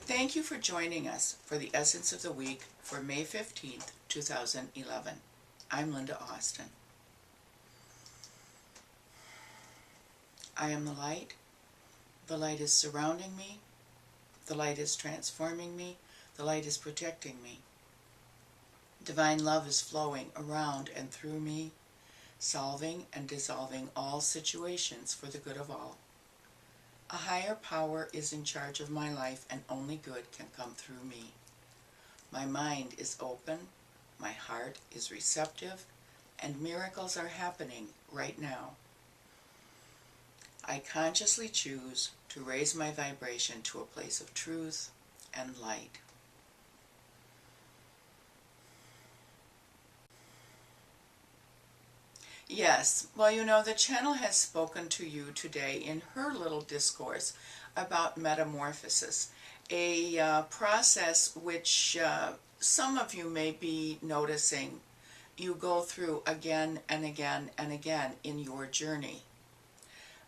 Thank you for joining us for the Essence of the Week for May 15th, 2011. I'm Linda Austin. I am the light. The light is surrounding me. The light is transforming me. The light is protecting me. Divine love is flowing around and through me, solving and dissolving all situations for the good of all. A higher power is in charge of my life, and only good can come through me. My mind is open, my heart is receptive, and miracles are happening right now. I consciously choose to raise my vibration to a place of truth and light. Yes, well, the channel has spoken to you today in her little discourse about metamorphosis, a process which some of you may be noticing you go through again and again and again in your journey.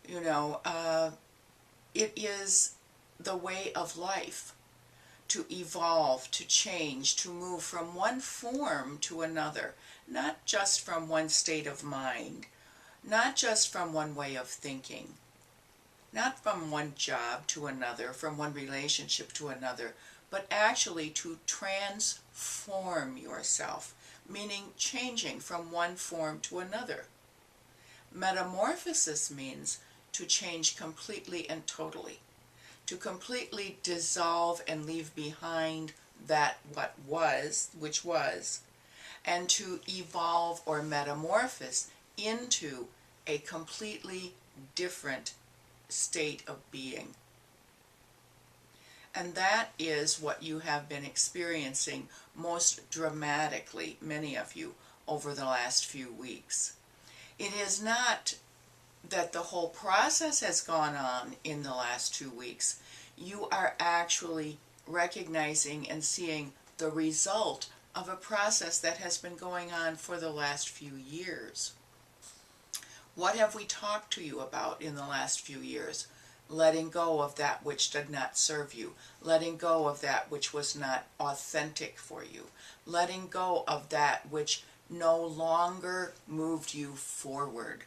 It is the way of life to evolve, to change, to move from one form to another, not just from one state of mind, not just from one way of thinking, not from one job to another, from one relationship to another, but actually to transform yourself, meaning changing from one form to another. Metamorphosis means to change completely and totally, to completely dissolve and leave behind that which was, and to evolve or metamorphose into a completely different state of being. And that is what you have been experiencing most dramatically, many of you, over the last few weeks. It is not that the whole process has gone on in the last 2 weeks. You are actually recognizing and seeing the result of a process that has been going on for the last few years. What have we talked to you about in the last few years? Letting go of that which did not serve you, letting go of that which was not authentic for you, letting go of that which no longer moved you forward.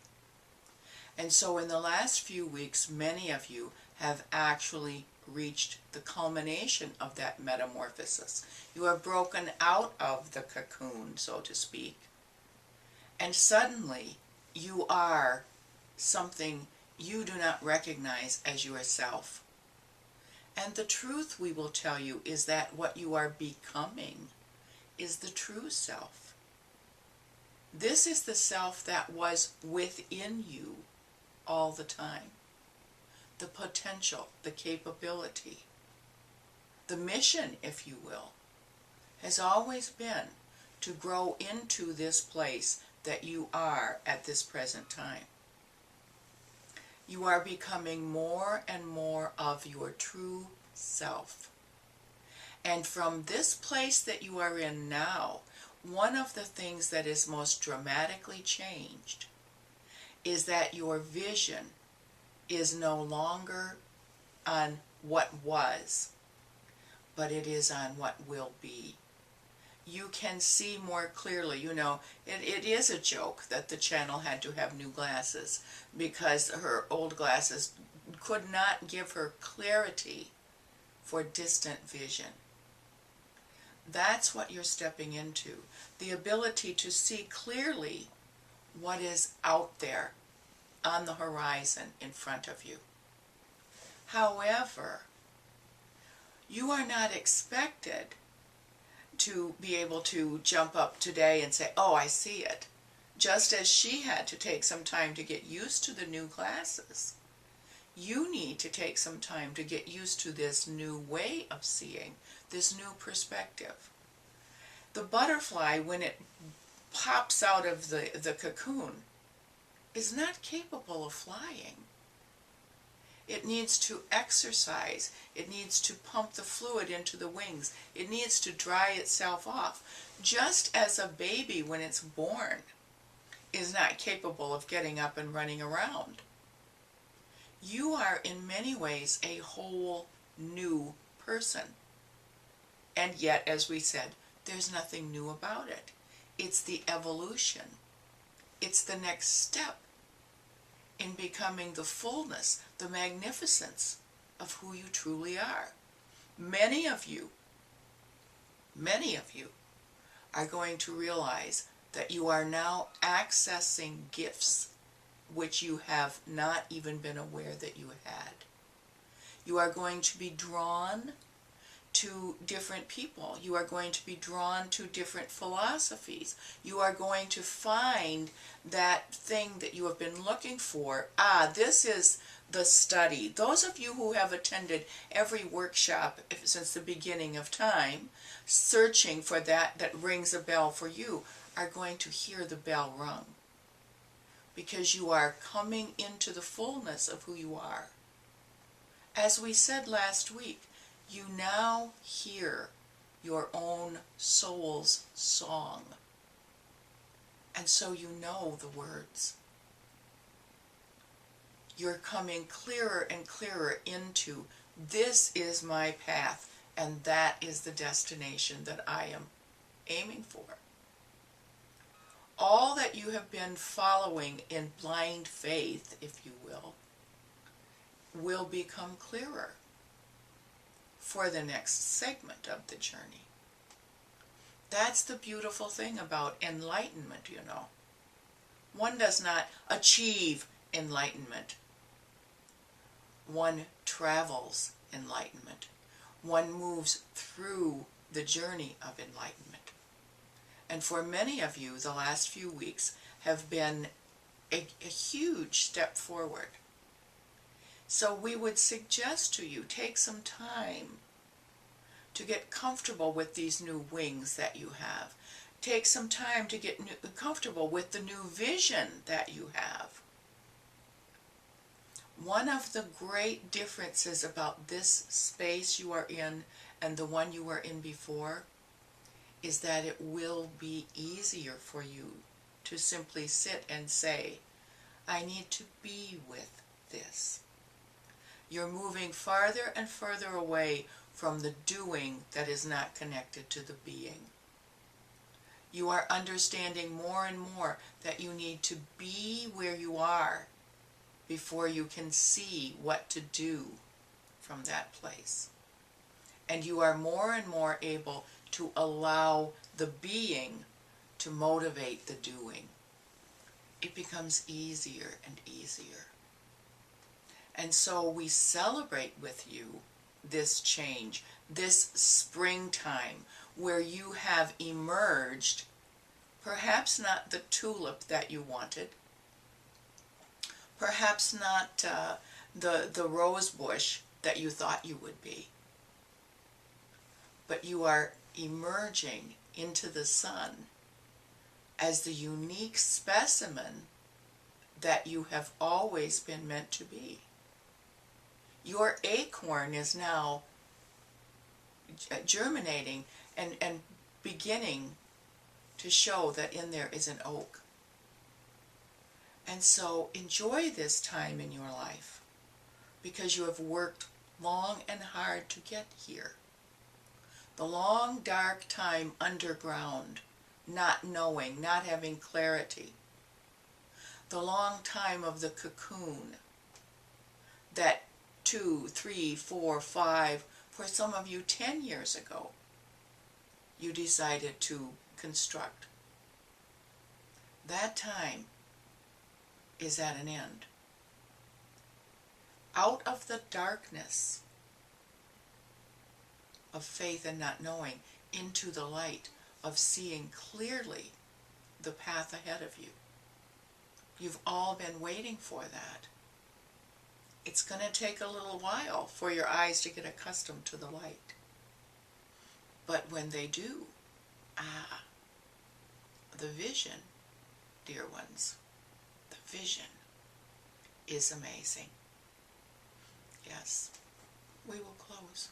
And so in the last few weeks, many of you have actually reached the culmination of that metamorphosis. You are broken out of the cocoon, so to speak, and suddenly you are something you do not recognize as yourself. And the truth, we will tell you, is that what you are becoming is the true self. This is the self that was within you all the time. The potential, the capability, the mission, if you will, has always been to grow into this place that you are at this present time. You are becoming more and more of your true self. And from this place that you are in now, one of the things that is most dramatically changed is that your vision is no longer on what was, but it is on what will be. You can see more clearly. It is a joke that the channel had to have new glasses because her old glasses could not give her clarity for distant vision. That's what you're stepping into, the ability to see clearly what is out there on the horizon in front of you. However, you are not expected to be able to jump up today and say, oh, I see it. Just as she had to take some time to get used to the new glasses, you need to take some time to get used to this new way of seeing, this new perspective. The butterfly, when it pops out of the cocoon, is not capable of flying. It needs to exercise. It needs to pump the fluid into the wings. It needs to dry itself off. Just as a baby, when it's born, is not capable of getting up and running around. You are in many ways a whole new person. And yet, as we said, there's nothing new about it. It's the evolution. It's the next step in becoming the fullness, the magnificence of who you truly are. Many of you are going to realize that you are now accessing gifts which you have not even been aware that you had. You are going to be drawn to different people. You are going to be drawn to different philosophies. You are going to find that thing that you have been looking for. This is the study. Those of you who have attended every workshop since the beginning of time, searching for that rings a bell for you, are going to hear the bell rung. Because you are coming into the fullness of who you are. As we said last week, you now hear your own soul's song. And so you know the words. You're coming clearer and clearer into, this is my path, and that is the destination that I am aiming for. All that you have been following in blind faith, if you will become clearer for the next segment of the journey. That's the beautiful thing about enlightenment, you know. One does not achieve enlightenment. One travels enlightenment. One moves through the journey of enlightenment. And for many of you, the last few weeks have been a huge step forward. So we would suggest to you, take some time to get comfortable with these new wings that you have. Take some time to get comfortable with the new vision that you have. One of the great differences about this space you are in and the one you were in before is that it will be easier for you to simply sit and say, I need to be with this. You're moving farther and further away from the doing that is not connected to the being. You are understanding more and more that you need to be where you are before you can see what to do from that place. And you are more and more able to allow the being to motivate the doing. It becomes easier and easier. And so we celebrate with you this change, this springtime, where you have emerged, perhaps not the tulip that you wanted, perhaps not the rose bush that you thought you would be, but you are emerging into the sun as the unique specimen that you have always been meant to be. Your acorn is now germinating and beginning to show that in there is an oak. And so enjoy this time in your life, because you have worked long and hard to get here. The long dark time underground, not knowing, not having clarity. The long time of the cocoon that 2, 3, 4, 5, for some of you 10 years ago, you decided to construct. That time is at an end. Out of the darkness of faith and not knowing, into the light of seeing clearly the path ahead of you. You've all been waiting for that. It's going to take a little while for your eyes to get accustomed to the light. But when they do, the vision, dear ones, the vision is amazing. Yes, we will close.